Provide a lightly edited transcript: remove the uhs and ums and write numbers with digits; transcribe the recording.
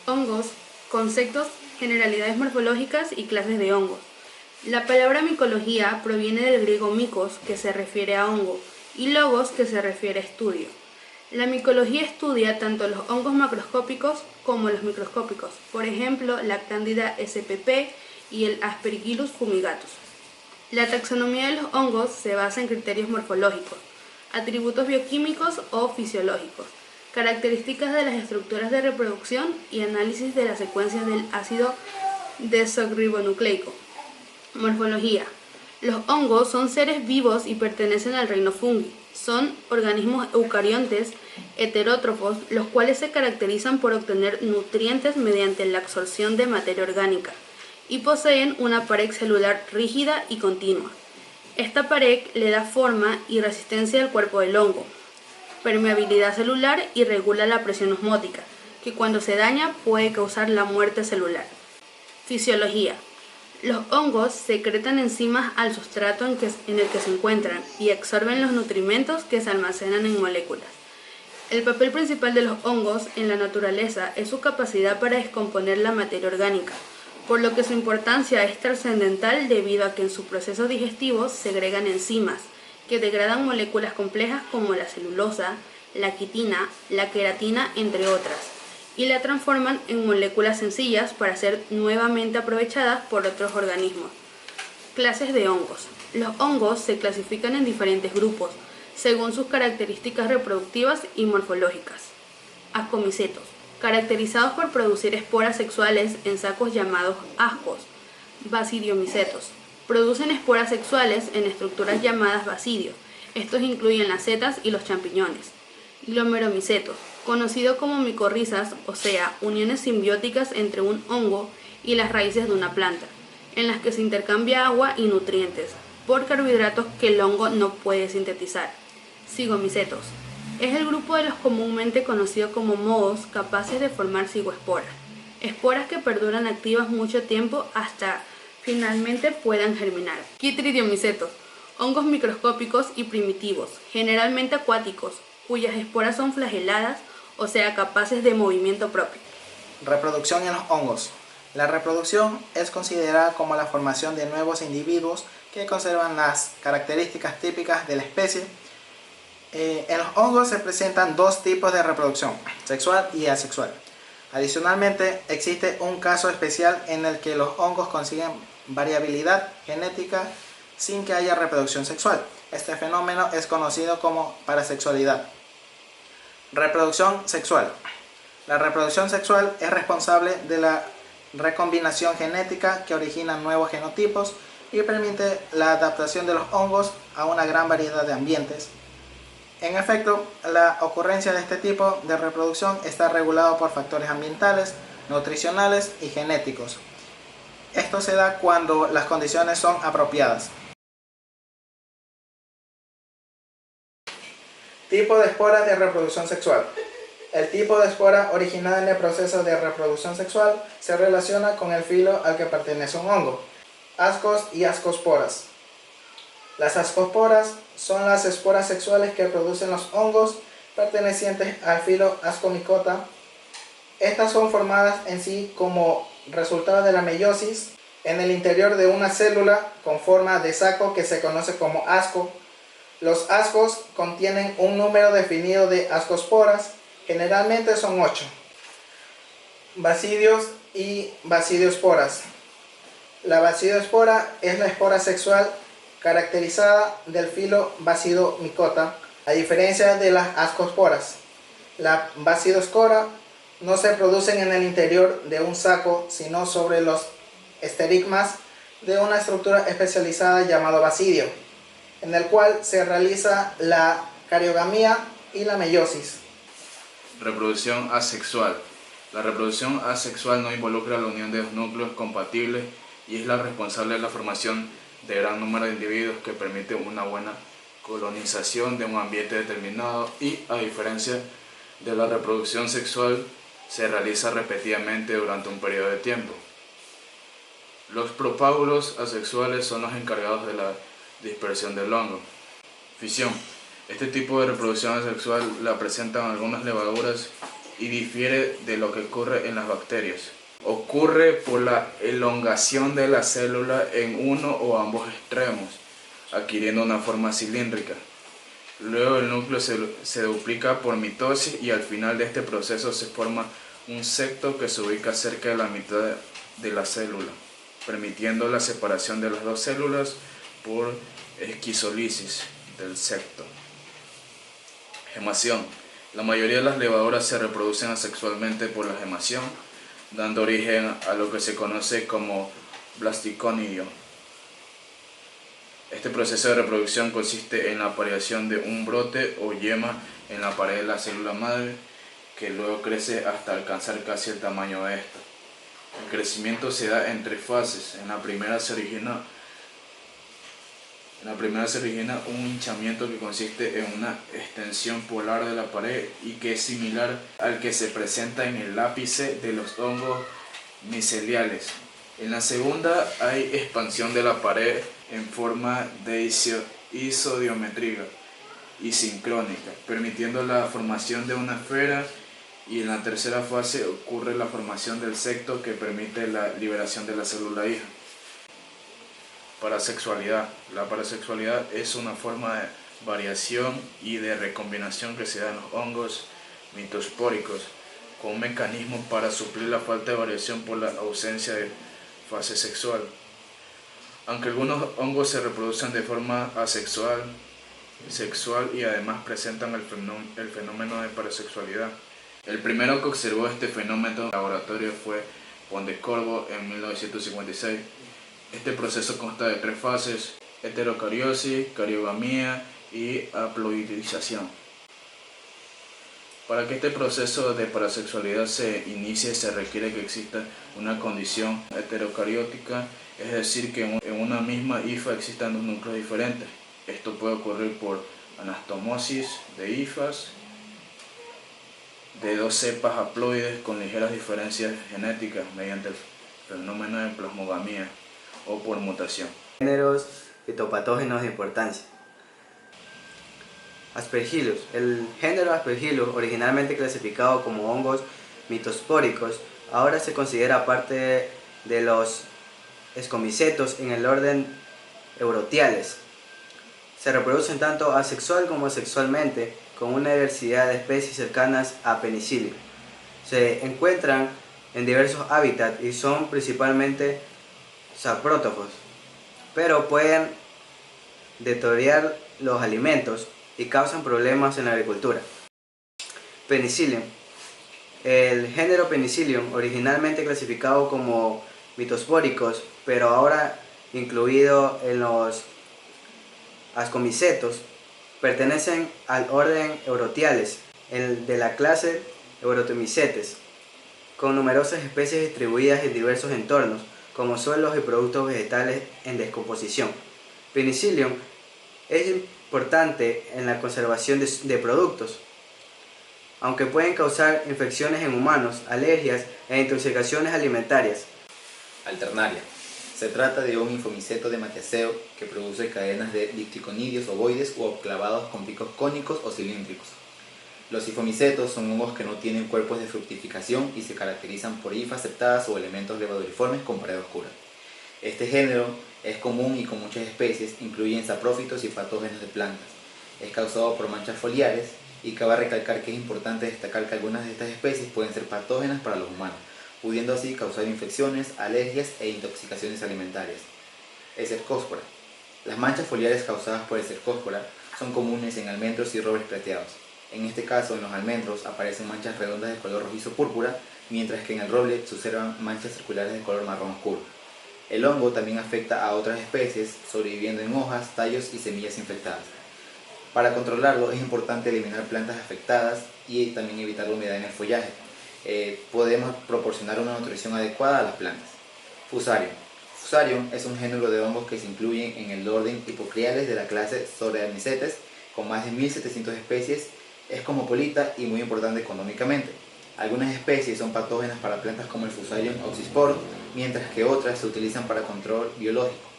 Hongos, conceptos, generalidades morfológicas y clases de hongos. La palabra micología proviene del griego micos, que se refiere a hongo, y logos, que se refiere a estudio. La micología estudia tanto los hongos macroscópicos como los microscópicos, por ejemplo, la Candida spp y el Aspergillus fumigatus. La taxonomía de los hongos se basa en criterios morfológicos, atributos bioquímicos o fisiológicos, características de las estructuras de reproducción y análisis de las secuencias del ácido desoxirribonucleico. Morfología. Los hongos son seres vivos y pertenecen al reino fungi. Son organismos eucariontes heterótrofos, los cuales se caracterizan por obtener nutrientes mediante la absorción de materia orgánica y poseen una pared celular rígida y continua. Esta pared le da forma y resistencia al cuerpo del hongo, permeabilidad celular y regula la presión osmótica, que cuando se daña puede causar la muerte celular. Fisiología. Los hongos secretan enzimas al sustrato en el que se encuentran y absorben los nutrimentos que se almacenan en moléculas. El papel principal de los hongos en la naturaleza es su capacidad para descomponer la materia orgánica, por lo que su importancia es trascendental debido a que en su proceso digestivo segregan enzimas que degradan moléculas complejas como la celulosa, la quitina, la queratina, entre otras, y la transforman en moléculas sencillas para ser nuevamente aprovechadas por otros organismos. Clases de hongos. Los hongos se clasifican en diferentes grupos, según sus características reproductivas y morfológicas. Ascomicetos, caracterizados por producir esporas sexuales en sacos llamados ascos. Basidiomicetos, producen esporas sexuales en estructuras llamadas basidios. Estos incluyen las setas y los champiñones. Glomeromicetos, conocido como micorrizas, o sea, uniones simbióticas entre un hongo y las raíces de una planta, en las que se intercambia agua y nutrientes por carbohidratos que el hongo no puede sintetizar. Cigomicetos, es el grupo de los comúnmente conocidos como mohos capaces de formar cigoesporas, esporas que perduran activas mucho tiempo hasta finalmente puedan germinar. Quitridiomicetos, hongos microscópicos y primitivos, generalmente acuáticos, cuyas esporas son flageladas, o sea, capaces de movimiento propio. Reproducción en los hongos. La reproducción es considerada como la formación de nuevos individuos que conservan las características típicas de la especie. En los hongos se presentan dos tipos de reproducción, sexual y asexual. Adicionalmente, existe un caso especial en el que los hongos consiguen variabilidad genética sin que haya reproducción sexual. Este fenómeno es conocido como parasexualidad. Reproducción sexual. La reproducción sexual es responsable de la recombinación genética que origina nuevos genotipos y permite la adaptación de los hongos a una gran variedad de ambientes. En efecto, la ocurrencia de este tipo de reproducción está regulado por factores ambientales, nutricionales y genéticos. Esto se da cuando las condiciones son apropiadas. Tipo de esporas de reproducción sexual. El tipo de espora originada en el proceso de reproducción sexual se relaciona con el filo al que pertenece un hongo. Ascos y ascosporas. Las ascosporas son las esporas sexuales que producen los hongos pertenecientes al filo Ascomycota. Estas son formadas en sí como resultado de la meiosis en el interior de una célula con forma de saco que se conoce como asco. Los ascos contienen un número definido de ascosporas, generalmente son 8. Basidios y basidiosporas. La basidiospora es la espora sexual caracterizada del filo Basidomycota, a diferencia de las ascosporas. La basidospora no se producen en el interior de un saco, sino sobre los esterigmas de una estructura especializada llamada basidio, en el cual se realiza la cariogamía y la meiosis. Reproducción asexual. La reproducción asexual no involucra la unión de los núcleos compatibles y es la responsable de la formación de gran número de individuos que permite una buena colonización de un ambiente determinado y, a diferencia de la reproducción sexual, se realiza repetidamente durante un periodo de tiempo. Los propágulos asexuales son los encargados de la dispersión del hongo. Fisión. Este tipo de reproducción asexual la presentan algunas levaduras y difiere de lo que ocurre en las bacterias. Ocurre por la elongación de la célula en uno o ambos extremos, adquiriendo una forma cilíndrica. Luego el núcleo se duplica por mitosis y al final de este proceso se forma un septo que se ubica cerca de la mitad de la célula, permitiendo la separación de las dos células por esquizolisis del septo. Gemación. La mayoría de las levaduras se reproducen asexualmente por la gemación, dando origen a lo que se conoce como blasticonidio. Este proceso de reproducción consiste en la apareación de un brote o yema en la pared de la célula madre, que luego crece hasta alcanzar casi el tamaño de esta. El crecimiento se da en tres fases. En la primera se origina un hinchamiento que consiste en una extensión polar de la pared y que es similar al que se presenta en el ápice de los hongos miceliales. En la segunda hay expansión de la pared en forma de isodiométrica y sincrónica, permitiendo la formación de una esfera, y en la tercera fase ocurre la formación del septo que permite la liberación de la célula hija. Parasexualidad. La parasexualidad es una forma de variación y de recombinación que se da en los hongos mitospóricos, con un mecanismo para suplir la falta de variación por la ausencia de fase sexual. Aunque algunos hongos se reproducen de forma asexual, sexual y además presentan el fenómeno de parasexualidad. El primero que observó este fenómeno en laboratorio fue Pontecorvo en 1956. Este proceso consta de tres fases: heterocariosis, cariogamía y haploidización. Para que este proceso de parasexualidad se inicie se requiere que exista una condición heterocariótica, es decir, que en una misma hifa existan dos núcleos diferentes. Esto puede ocurrir por anastomosis de hifas de dos cepas haploides con ligeras diferencias genéticas mediante el fenómeno de plasmogamía o por mutación. Géneros fitopatógenos de importancia. Aspergillus. El género Aspergillus, originalmente clasificado como hongos mitospóricos, ahora se considera parte de los escomicetos en el orden Eurotiales. Se reproducen tanto asexual como sexualmente, con una diversidad de especies cercanas a Penicillium. Se encuentran en diversos hábitats y son principalmente saprófagos, pero pueden deteriorar los alimentos y causan problemas en la agricultura. Penicillium. El género Penicillium, originalmente clasificado como mitospóricos, pero ahora incluido en los ascomicetos, pertenecen al orden Eurotiales, de la clase Eurotomicetes, con numerosas especies distribuidas en diversos entornos, como suelos y productos vegetales en descomposición. Penicillium es importante en la conservación de productos, aunque pueden causar infecciones en humanos, alergias e intoxicaciones alimentarias. Alternaria. Se trata de un infomiceto de Matiaceo que produce cadenas de dicticonidios ovoides o clavados con picos cónicos o cilíndricos. Los hifomicetos son hongos que no tienen cuerpos de fructificación y se caracterizan por hifas septadas o elementos levaduriformes con pared oscura. Este género es común y con muchas especies, incluyen saprófitos y patógenos de plantas. Es causado por manchas foliares y cabe recalcar que es importante destacar que algunas de estas especies pueden ser patógenas para los humanos, pudiendo así causar infecciones, alergias e intoxicaciones alimentarias. Cercospora. Las manchas foliares causadas por Cercospora son comunes en almendros y robles plateados. En este caso, en los almendros aparecen manchas redondas de color rojizo púrpura, mientras que en el roble se observan manchas circulares de color marrón oscuro. El hongo también afecta a otras especies, sobreviviendo en hojas, tallos y semillas infectadas. Para controlarlo es importante eliminar plantas afectadas y también evitar la humedad en el follaje. Podemos proporcionar una nutrición adecuada a las plantas. Fusarium. Fusarium es un género de hongos que se incluyen en el orden Hipocriales de la clase Psoriamicetes, con más de 1700 especies. Es cosmopolita y muy importante económicamente. Algunas especies son patógenas para plantas como el Fusarium oxysporum, mientras que otras se utilizan para control biológico.